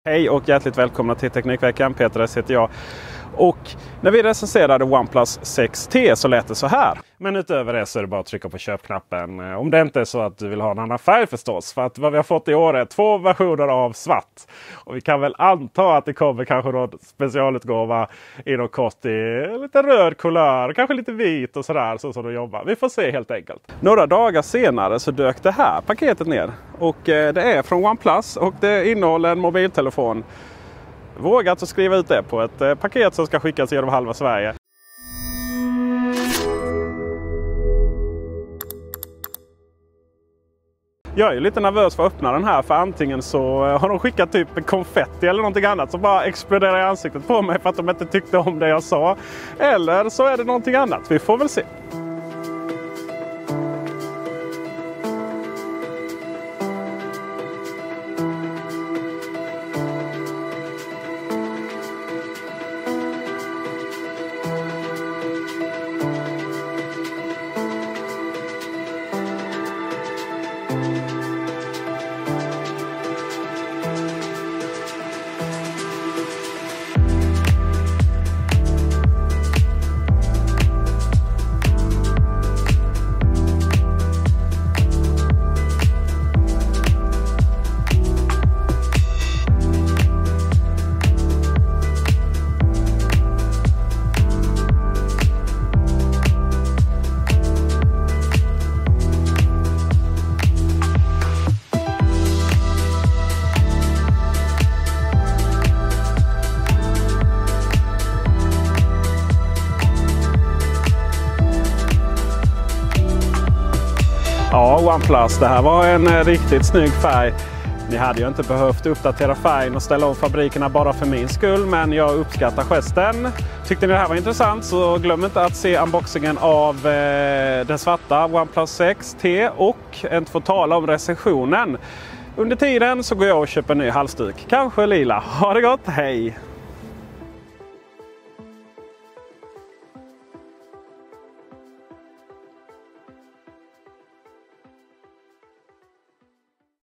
Hej och hjärtligt välkomna till Teknikveckan. Peter heter jag. Och när vi recenserade OnePlus 6T så lät det så här. Men utöver det så är det bara att trycka på köpknappen. Om det inte är så att du vill ha en annan färg förstås. För att vad vi har fått i år är 2 versioner av svart. Och vi kan väl anta att det kommer kanske någon specialutgåva inom kort i lite röd kulör. Kanske lite vit och sådär så som de jobbar. Vi får se helt enkelt. Några dagar senare så dök det här paketet ner. Och det är från OnePlus och det innehåller en mobiltelefon. Våga alltså skriva ut det på ett paket som ska skickas genom halva Sverige. Jag är lite nervös för att öppna den här, för antingen så har de skickat typ konfetti eller någonting annat som bara exploderar i ansiktet på mig för att de inte tyckte om det jag sa. Eller så är det någonting annat, vi får väl se. Ja, OnePlus, det här var en riktigt snygg färg. Ni hade ju inte behövt uppdatera färgen och ställa om fabrikerna bara för min skull, men jag uppskattar gesten. Tyckte ni det här var intressant så glöm inte att se unboxingen av den svarta OnePlus 6T och inte få tala om recensionen. Under tiden så går jag och köper en ny halsduk, kanske lila. Ha det gott, hej!